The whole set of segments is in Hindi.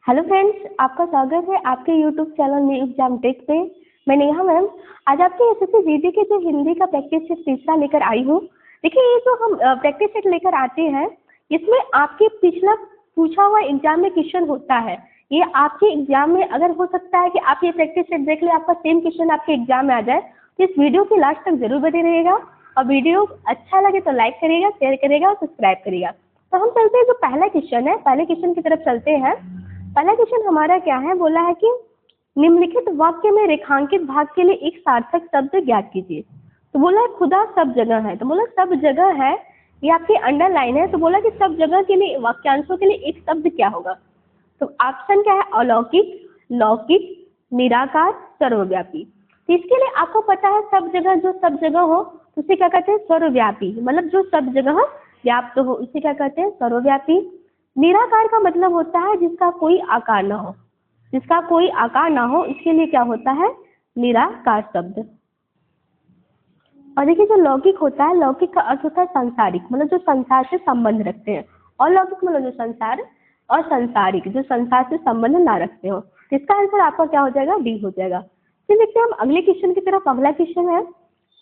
हेलो फ्रेंड्स, आपका स्वागत है आपके यूट्यूब चैनल में एग्जाम टेक पे। मैं नेहा मैम आज आपके एसएससी जीडी के जो हिंदी का प्रैक्टिस सेट तीसरा लेकर आई हूँ। देखिए, ये जो हम प्रैक्टिस सेट लेकर आते हैं, इसमें आपके पिछला पूछा हुआ एग्जाम में क्वेश्चन होता है। ये आपके एग्जाम में अगर हो सकता है कि आप ये प्रैक्टिस सेट देख ले, आपका सेम क्वेश्चन आपके एग्जाम में आ जाए, तो इस वीडियो के लास्ट तक जरूर बने रहिएगा। और वीडियो अच्छा लगे तो लाइक करिएगा, शेयर करिएगा और सब्सक्राइब करिएगा। तो हम चलते हैं, जो पहला क्वेश्चन है, पहले क्वेश्चन की तरफ चलते हैं। पहला क्वेश्चन हमारा क्या है, बोला है कि निम्नलिखित वाक्य में रेखांकित भाग के लिए एक सार्थक शब्द ज्ञात कीजिए। तो बोला है खुदा सब जगह है, तो बोला सब जगह है, ये आपकी अंडरलाइन है। तो बोला कि सब जगह के लिए वाक्यांशों के लिए एक शब्द क्या होगा। तो ऑप्शन क्या है, अलौकिक, लौकिक, निराकार, सर्वव्यापी। तो इसके लिए आपको पता है सब जगह, जो सब जगह हो उसे क्या कहते हैं, सर्वव्यापी। मतलब जो सब जगह व्याप्त हो उसे क्या कहते हैं, सर्वव्यापी। निराकार का मतलब होता है जिसका कोई आकार ना हो, जिसका कोई आकार ना हो, इसके लिए क्या होता है, निराकार शब्द। और देखिए, जो लौकिक होता है, लौकिक का अर्थ होता है सांसारिक, मतलब जो संसार से संबंध रखते हैं। और लौकिक मतलब जो संसार, और संसारिक जो संसार से संबंध ना रखते हो। इसका आंसर आपका क्या हो जाएगा, डी हो जाएगा। फिर देखते हैं हम अगले क्वेश्चन की तरफ। अगला क्वेश्चन है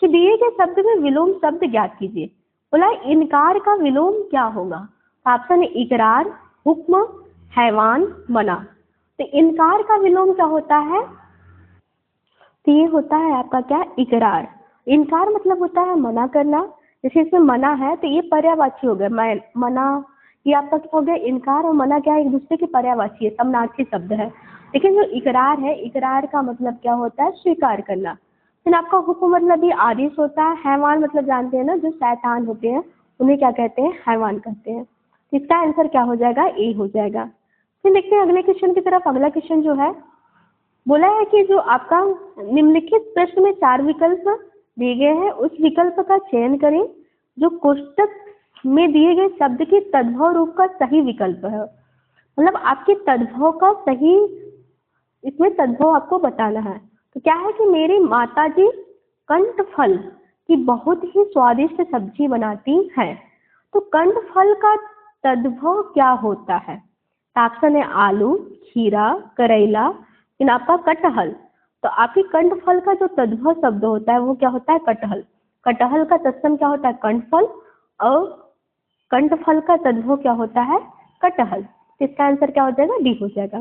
कि दिए गए शब्द में विलोम शब्द ज्ञात कीजिए। बोला इनकार का विलोम क्या होगा। ऑप्शन है इकरार, हुक्म, हैवान, मना। तो इनकार का विलोम क्या होता है, तो ये होता है आपका क्या, इकरार। इनकार मतलब होता है मना करना। जैसे इसमें मना है तो ये पर्यायवाची हो गया, मैं मना, ये आपका क्या हो गया, इनकार और मना क्या है, एक दूसरे के पर्यायवाची है, समानार्थी शब्द है। लेकिन जो इकरार है, इकरार का मतलब क्या होता है, स्वीकार करना। फिर आपका हुक्म मतलब ये आदेश होता है। हैवान मतलब जानते हैं ना, जो शैतान होते हैं उन्हें क्या कहते हैं, हैवान कहते हैं। इसका आंसर क्या हो जाएगा, ए हो जाएगा। फिर देखते हैं अगले क्वेश्चन की तरफ। अगला क्वेश्चन जो है, बोला है कि जो आपका निम्नलिखित प्रश्न में 4 विकल्प दिए गए हैं, उस विकल्प का चयन करें जो कोष्टक में दिए गए शब्द के तद्भव रूप का सही विकल्प है। मतलब आपके तद्भव का सही, इसमें तद्भव आपको बताना है। तो क्या है कि मेरी माताजी कंठफल की बहुत ही स्वादिष्ट सब्जी बनाती हैं। तो कंठफल का तद्भव क्या होता है। ऑप्शन है आलू, खीरा, करेला, इन आपका कटहल। तो आपकी कंठफल का जो तद्भव शब्द होता है वो क्या होता है, कटहल। कटहल का तत्सम क्या होता है, कंठफल, और कंठफल का तद्भव क्या होता है, कटहल। इसका आंसर क्या हो जाएगा, डी हो जाएगा।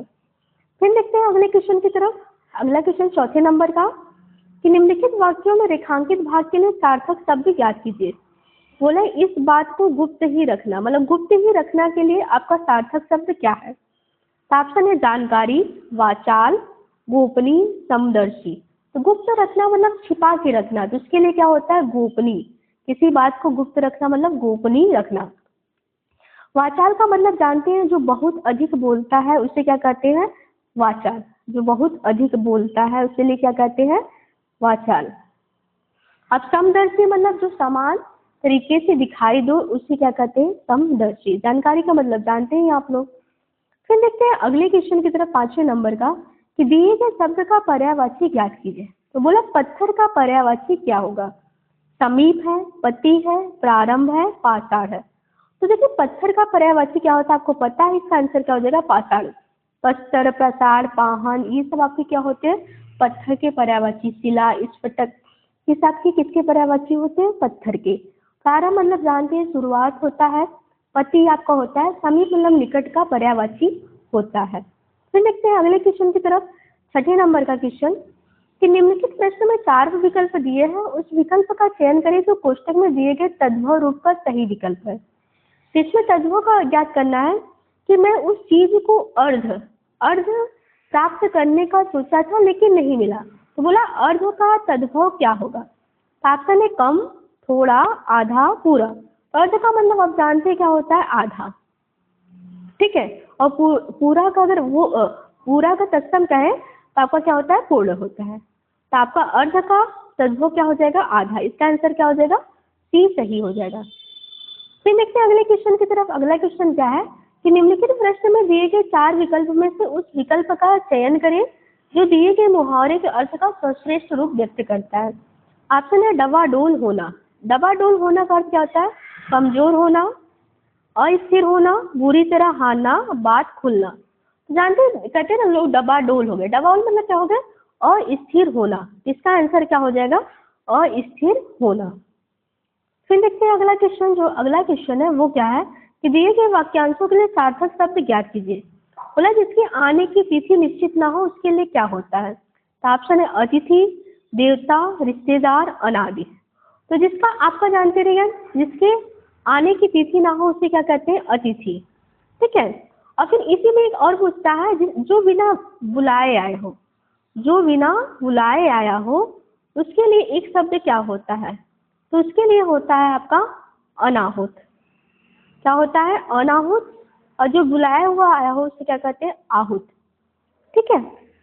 फिर देखते हैं अगले क्वेश्चन की तरफ। अगला क्वेश्चन चौथे नंबर का, कि निम्नलिखित वाक्यों में रेखांकित भाग के लिए सार्थक शब्द ज्ञात कीजिए। बोले इस बात को गुप्त ही रखना, मतलब गुप्त ही रखना के लिए आपका सार्थक शब्द क्या है। ऑप्शन है जानकारी, वाचाल, गोपनीय, समदर्शी। तो गुप्त रखना मतलब छिपा के रखना, तो इसके लिए क्या होता है, गोपनीय। किसी बात को गुप्त रखना मतलब गोपनीय रखना। वाचाल का मतलब जानते हैं, जो बहुत अधिक बोलता है उसे क्या कहते हैं, वाचाल। जो बहुत अधिक बोलता है उसके लिए क्या कहते हैं, वाचाल। अब समदर्शी मतलब जो समान तरीके से दिखाई दो उसे क्या कहते हैं, समदर्शी। जानकारी का मतलब जानते हैं आप लोग। फिर देखते हैं अगले क्वेश्चन की तरफ, 5वें नंबर का, कि दिए गए शब्द का पर्यायवाची ज्ञात कीजिए। तो बोला पत्थर का पर्यायवाची क्या होगा। समीप है, पति है, प्रारंभ है, पाषाण है। तो देखिए पत्थर का पर्यायवाची क्या होता है आपको पता है, इसका आंसर क्या हो जाएगा, पाषाण। पत्थर, प्रसार, पाहन, ये सब आपके क्या होते हैं, पत्थर के पर्यायवाची। शिला, स्फटिक, ये सब के किसके पर्यायवाची होते हैं, पत्थर के। प्रारंभ मतलब जानते हैं शुरुआत होता है। पति आपका होता है, समीप मतलब निकट का पर्यायवाची होता है। फिर देखते हैं अगले क्वेश्चन की तरफ। 6ठे नंबर का क्वेश्चन, कि निम्नलिखित प्रश्न में 4 विकल्प दिए हैं, उस विकल्प का चयन करें जो कोष्टक में दिए गए तद्भव रूप का सही विकल्प है। तो इसमें तद्भव का ज्ञात करना है कि मैं उस चीज को अर्ध प्राप्त करने का सोचा था लेकिन नहीं मिला। तो बोला अर्ध का तद्भव क्या होगा। ऑप्शन है कम, थोड़ा, आधा, पूरा। अर्ध का मतलब आप जानते हैं क्या होता है, आधा, ठीक है। और पूरा का अगर वो पूरा का तत्सम कहें तो आपका क्या होता है, पूर्ण होता है। तो आपका अर्ध का तद्भव क्या हो जाएगा, आधा। इसका आंसर क्या हो जाएगा, सी सही हो जाएगा। फिर देखते हैं अगले क्वेश्चन की तरफ। अगला क्वेश्चन क्या है, कि निम्नलिखित प्रश्न में दिए गए 4 विकल्प में से उस विकल्प का चयन करें जो दिए गए मुहावरे के अर्थ का सर्वश्रेष्ठ रूप व्यक्त करता है। ऑप्शन है डवाडोल होना। डवाडोल होना का अर्थ क्या होता है, कमजोर होना, अस्थिर होना, बुरी तरह हारना, बात खुलना। जानते हैं, कहते हैं ना लोग डबा डोल हो गए। डबा डोल मतलब क्या हो गया? अस्थिर होना। इसका आंसर क्या हो जाएगा? अस्थिर होना। फिर देखते हैं अगला क्वेश्चन। जो अगला क्वेश्चन है वो क्या है कि दिए गए वाक्यांशों के लिए सार्थक शब्द ज्ञात कीजिए। बोला जिसके आने की तिथि निश्चित ना हो उसके लिए क्या होता है? तो ऑप्शन है अतिथि, देवता, रिश्तेदार, अनादि। तो जिसका आपका जानते रहिए, जिसके आने की तिथि ना हो उसे क्या कहते हैं? अतिथि। ठीक है। और फिर इसी में एक और पूछता है जो बिना बुलाए आए हो, जो बिना बुलाए आया हो उसके लिए एक शब्द क्या होता है? तो उसके लिए होता है आपका अनाहुत। क्या होता है? अनाहुत। और जो बुलाया हुआ आया हो उसे क्या कहते हैं? आहूत। ठीक है।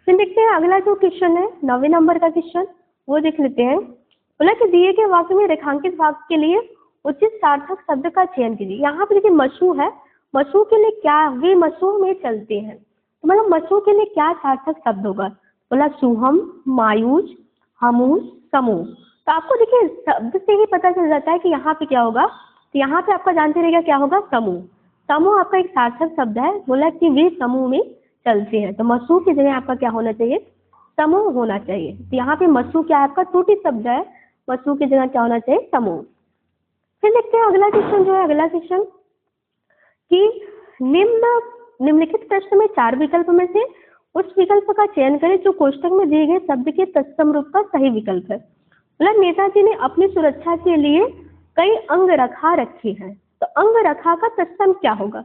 फिर देखते हैं अगला जो क्वेश्चन है 9वें नंबर का क्वेश्चन, वो देख लेते हैं। बोला कि दिए गए वाक्य में रेखांकित भाग के लिए उचित सार्थक शब्द का चयन कीजिए। यहाँ पे देखिए मशहू है, मशहू के लिए क्या? वे मशहू में चलते हैं। तो मतलब मशहू के लिए क्या सार्थक शब्द होगा? बोला सुहम, मायूस, हमूस, समूह। तो आपको देखिए शब्द से ही पता चल जाता है कि यहाँ पे क्या होगा। तो यहाँ पे आपका जानते रहेगा क्या होगा? समूह। समूह आपका एक सार्थक शब्द है। बोला कि वे समूह में चलते हैं। तो मशहू की जगह आपका क्या होना चाहिए? समूह होना चाहिए। तो यहाँ पे मशहू क्या है? आपका त्रुटि शब्द है। मशहू की जगह क्या होना चाहिए? समूह। फिर देखते हैं अगला क्वेश्चन। जो है अगला क्वेश्चन कि निम्नलिखित प्रश्न में 4 विकल्प में से उस विकल्प का चयन करें जो कोष्ठक में दिए गए शब्द के तत्सम रूप का सही विकल्प है। मतलब नेताजी ने अपनी सुरक्षा के लिए कई अंग रखा रखे हैं। तो अंग रखा का तत्सम क्या होगा?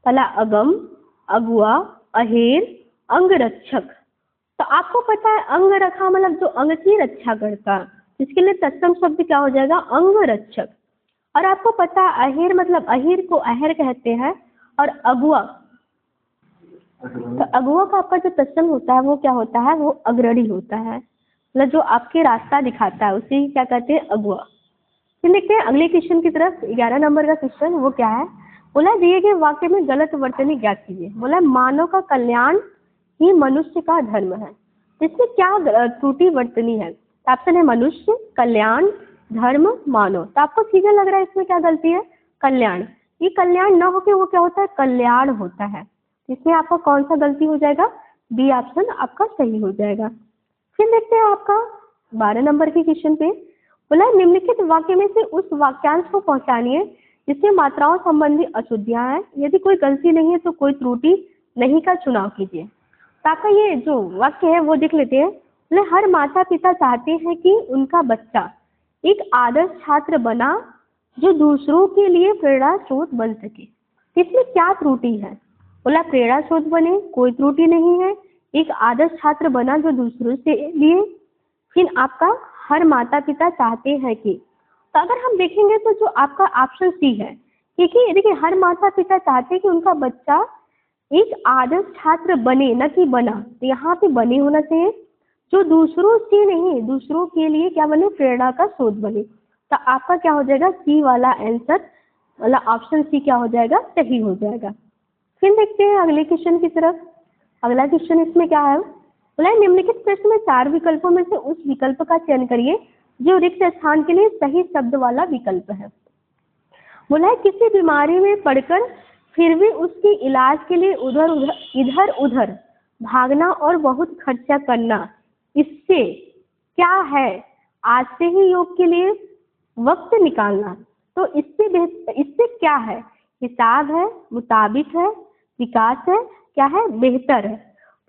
पहला अगम, अगुआ, अहेर, अंगरक्षक। तो आपको पता है अंग रखा मतलब जो अंग की रक्षा करता, इसके लिए तत्सम शब्द क्या हो जाएगा? अंगरक्षक। और आपको पता है अहेर मतलब अहेर को अहेर कहते हैं। और अगुआ, तो अगुआ का आपका जो तत्सम होता है वो क्या होता है? वो अग्रणी होता है। मतलब जो आपके रास्ता दिखाता है उसे क्या कहते हैं? अगुआ। फिर देखते हैं अगले क्वेश्चन की तरफ। 11 नंबर का क्वेश्चन वो क्या है? बोला दिए गए वाक्य में गलत वर्तनी ज्ञात कीजिए। बोला मानव का कल्याण ही मनुष्य का धर्म है। इसमें क्या त्रुटि वर्तनी है? ऑप्शन है मनुष्य, कल्याण, धर्म, मानव। तो आपको सीधा लग रहा है इसमें क्या गलती है? कल्याण। ये कल्याण न होके वो क्या होता है? कल्याण होता है। इसमें आपका कौन सा गलती हो जाएगा? बी ऑप्शन आपका सही हो जाएगा। फिर देखते हैं आपका 12 नंबर के क्वेश्चन पे। बोला निम्नलिखित वाक्य में से उस वाक्यांश को पहचानिए जिसमें मात्राओं संबंधी अशुद्धियां हैं। यदि कोई गलती नहीं है तो कोई त्रुटि नहीं का चुनाव कीजिए। तो आपका ये जो वाक्य है वो देख लेते हैं। बोले हर माता पिता चाहते हैं कि उनका बच्चा एक आदर्श छात्र बना जो दूसरों के लिए प्रेरणा स्रोत बन सके। इसमें क्या त्रुटि है? बोला प्रेरणा स्रोत बने, कोई त्रुटि नहीं है। एक आदर्श छात्र बना जो दूसरों से लिए। फिर आपका हर माता पिता चाहते हैं कि, तो अगर हम देखेंगे तो जो आपका ऑप्शन सी है, क्योंकि देखिए हर माता पिता चाहते हैं कि उनका बच्चा एक आदर्श छात्र बने, न कि बना। तो यहाँ पे बने होना चाहिए। जो दूसरों से नहीं, दूसरों के लिए क्या बने? प्रेरणा का स्रोत बने। तो आपका क्या हो जाएगा? सी वाला आंसर वाला ऑप्शन सी क्या हो जाएगा? सही हो जाएगा। फिर देखते हैं अगले क्वेश्चन की तरफ। अगला क्वेश्चन इसमें क्या है? बोला निम्नलिखित प्रश्न में 4 विकल्पों में से उस विकल्प का चयन करिए जो रिक्त स्थान के लिए सही शब्द वाला विकल्प है। बोला है किसी बीमारी में पड़कर फिर भी उसके इलाज के लिए इधर उधर भागना और बहुत खर्चा करना, इससे क्या है? आज से ही योग के लिए वक्त निकालना। तो इससे क्या है? हिसाब है, मुताबिक है, विकास है, क्या है? बेहतर है।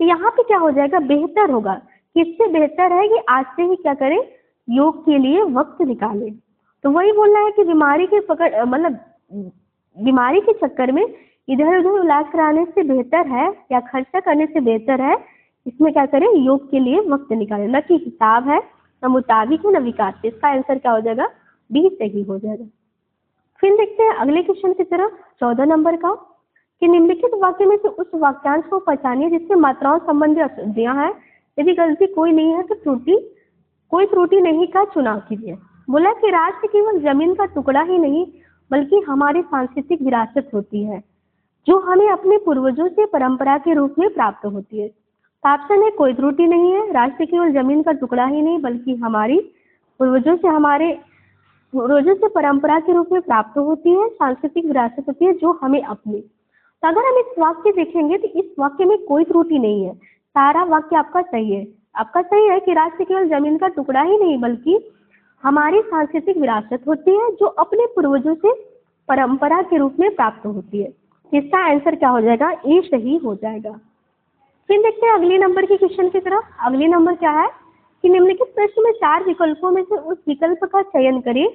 तो यहाँ पे क्या हो जाएगा? बेहतर होगा। किससे बेहतर है कि आज से ही क्या करें? योग के लिए वक्त निकालें। तो वही बोलना है कि बीमारी के पकड़ मतलब बीमारी के चक्कर में इधर उधर इलाज कराने से बेहतर है या खर्चा करने से बेहतर है इसमें क्या करें? योग के लिए वक्त निकालें। न कि हिसाब है, न मुताबिक है, न विकास है। इसका आंसर क्या हो जाएगा? बी सही हो जाएगा। फिर देखते हैं अगले क्वेश्चन की तरफ 14 नंबर का कि निम्नलिखित वाक्य में से उस वाक्यांश को पहचानिए जिसमें मात्राओं संबंधी अशुद्धियां हैं। यदि गलती कोई नहीं है तो कोई त्रुटि नहीं का चुनाव कीजिए। बोला कि राष्ट्र केवल जमीन का टुकड़ा ही नहीं बल्कि हमारी सांस्कृतिक विरासत होती है जो हमें अपने पूर्वजों से परंपरा के रूप में प्राप्त होती है। ऑप्शन है कोई त्रुटि नहीं है। राष्ट्र केवल जमीन का टुकड़ा ही नहीं बल्कि हमारी पूर्वजों से परंपरा के रूप में प्राप्त होती है, सांस्कृतिक विरासत होती है जो हमें अपनी। तो अगर हम इस वाक्य देखेंगे तो इस वाक्य में कोई त्रुटि नहीं है, सारा वाक्य आपका सही है। आपका सही है कि राष्ट्र केवल जमीन का टुकड़ा ही नहीं बल्कि हमारी सांस्कृतिक विरासत होती है जो अपने पूर्वजों से परंपरा के रूप में प्राप्त होती है। इसका आंसर क्या हो जाएगा? ए सही हो जाएगा। फिर देखते हैं अगले नंबर के क्वेश्चन की तरफ। अगले नंबर क्या है कि निम्नलिखित प्रश्न में 4 विकल्पों में से उस विकल्प का चयन करें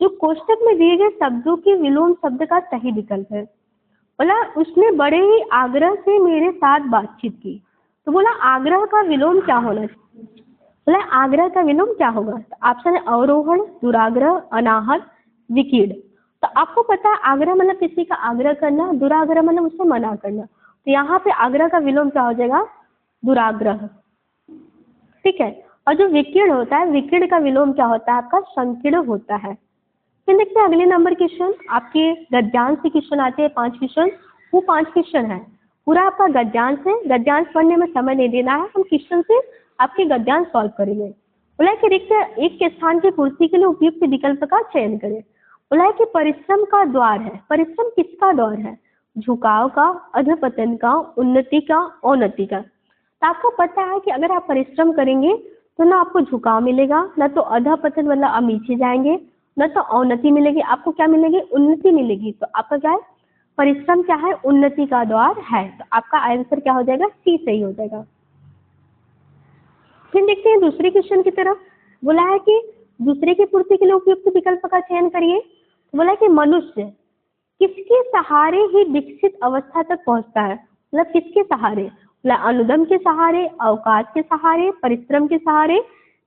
जो कोष्टक में दिए गए शब्दों के विलोम शब्द का सही विकल्प है। बोला उसने बड़े ही आग्रह से मेरे साथ बातचीत की। तो बोला आग्रह का विलोम क्या होना चाहिए? बोला आग्रह का विलोम क्या होगा? तो ऑप्शन है अवरोहण, दुराग्रह, अनाहत, विकीर्ण। तो आपको पता है आग्रह मतलब किसी का आग्रह करना, दुराग्रह मतलब उससे मना करना। तो यहाँ पे आग्रह का विलोम क्या हो जाएगा? दुराग्रह। ठीक है। और जो विकीर्ण होता है, विकीर्ण का विलोम क्या होता है? आपका संकीर्ण होता है। फिर देखते हैं अगले नंबर क्वेश्चन। आपके गद्यांश से क्वेश्चन आते हैं 5 क्वेश्चन, वो 5 क्वेश्चन है। पूरा आपका गद्यांश है, गद्यांश पढ़ने में समय नहीं देना है, हम क्वेश्चन से आपके गद्यांश सॉल्व करेंगे। बोला है कि रिक्त एक के स्थान की पूर्ति के लिए उपयुक्त विकल्प का चयन करें। बोला है कि परिश्रम का द्वार है। परिश्रम किसका द्वार है? झुकाव का, अधपतन का, उन्नति का, अवनति का। तो आपको पता है कि अगर आप परिश्रम करेंगे तो ना आपको झुकाव मिलेगा, ना तो अधपतन मतलब आप नीचे जाएंगे, न तो अवनति मिलेगी। आपको क्या मिलेगी? उन्नति मिलेगी। तो आपका क्या है? परिश्रम क्या है? उन्नति का द्वार है। तो आपका आंसर क्या हो जाएगा? सी सही हो जाएगा। फिर देखते हैं दूसरे क्वेश्चन की तरफ। बोला है कि दूसरे की पूर्ति के लिए उपयुक्त विकल्प का चयन करिए। बोला है कि मनुष्य किसके सहारे ही विकसित अवस्था तक पहुंचता है? मतलब किसके सहारे? बोला अनुदम के सहारे, अवकाश के सहारे, परिश्रम के सहारे,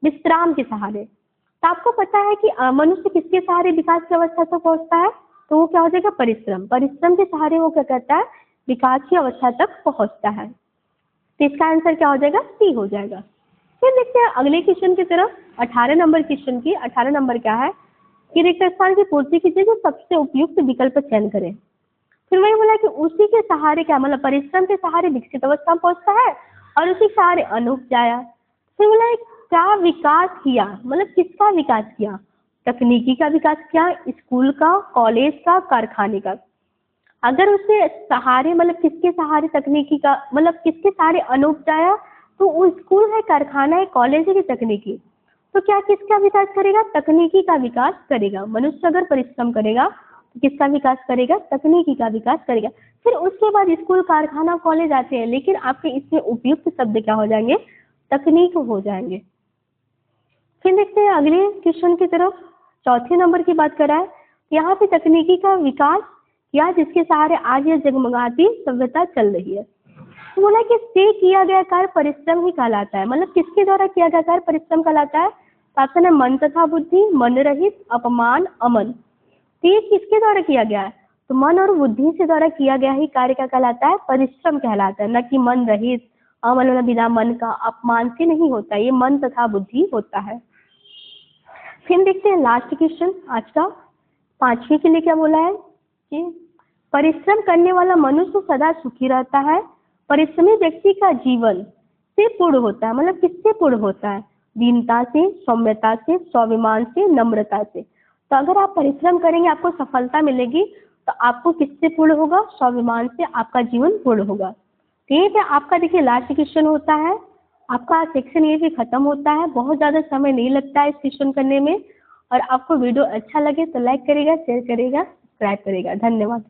विश्राम के सहारे। तो आपको पता है कि मनुष्य किसके सहारे विकास की अवस्था तक पहुंचता है? तो वो क्या हो जाएगा? परिश्रम। परिश्रम के सहारे वो क्या करता है? विकास की अवस्था तक पहुंचता है। तो इसका आंसर क्या हो जाएगा? सी हो जाएगा। फिर देखते हैं अगले क्वेश्चन की तरफ। 18 नंबर क्वेश्चन की 18 नंबर क्या है कि रिक्त स्थान की पूर्ति कीजिए जो सबसे उपयुक्त विकल्प चयन करें। फिर वही बोला कि उसी के सहारे क्या मतलब परिश्रम के सहारे विकसित अवस्था में पहुंचता है और उसी के सहारे अनुपजाया। फिर बोला क्या विकास किया? मतलब किसका विकास किया? तकनीकी का विकास किया, स्कूल का, कॉलेज का, कारखाने का। अगर उसे सहारे मतलब किसके सहारे तकनीकी का मतलब किसके सहारे अनुपजाया, तो वो स्कूल है, कारखाना है, कॉलेज है कि तकनीकी, तो क्या किसका विकास करेगा? तकनीकी का विकास करेगा। मनुष्य अगर परिश्रम करेगा तो किसका विकास करेगा? तकनीकी का विकास करेगा। फिर उसके बाद स्कूल, कारखाना, कॉलेज आते हैं, लेकिन आपके इसमें उपयुक्त शब्द क्या हो जाएंगे? तकनीक हो जाएंगे। फिर देखते हैं अगले क्वेश्चन की तरफ। चौथे नंबर की बात कराए, यहाँ पे तकनीकी का विकास या जिसके सहारे आज यह जगमगाती सभ्यता चल रही है। तो बोला कि से किया गया कार्य परिश्रम ही कहलाता है। मतलब किसके द्वारा किया गया कार्य परिश्रम कहलाता है? ऑप्शन है मन तथा बुद्धि, मन रहित, अपमान, अमन। तो ये किसके द्वारा किया गया है? तो मन और बुद्धि से द्वारा किया गया ही कार्य क्या कहलाता है? परिश्रम कहलाता है, न कि मन रहित, अमन वाला बिना मन का, अपमान से नहीं होता, ये मन तथा बुद्धि होता है। फिर देखते हैं लास्ट क्वेश्चन आज का 5वीं के लिए क्या बोला है कि परिश्रम करने वाला मनुष्य सदा सुखी रहता है। परिश्रमी व्यक्ति का जीवन से पूर्ण होता है। मतलब किससे पूर्ण होता है? दीनता से, सौम्यता से, स्वाभिमान से, नम्रता से। तो अगर आप परिश्रम करेंगे आपको सफलता मिलेगी। तो आपको किससे पूर्ण होगा? स्वाभिमान से आपका जीवन पूर्ण होगा। ठीक है। आपका देखिए लास्ट क्वेश्चन होता है, आपका सेक्शन ये भी खत्म होता है। बहुत ज़्यादा समय नहीं लगता है इस क्वेश्चन करने में। और आपको वीडियो अच्छा लगे तो लाइक करेगा, शेयर करेगा, सब्सक्राइब करेगा। धन्यवाद।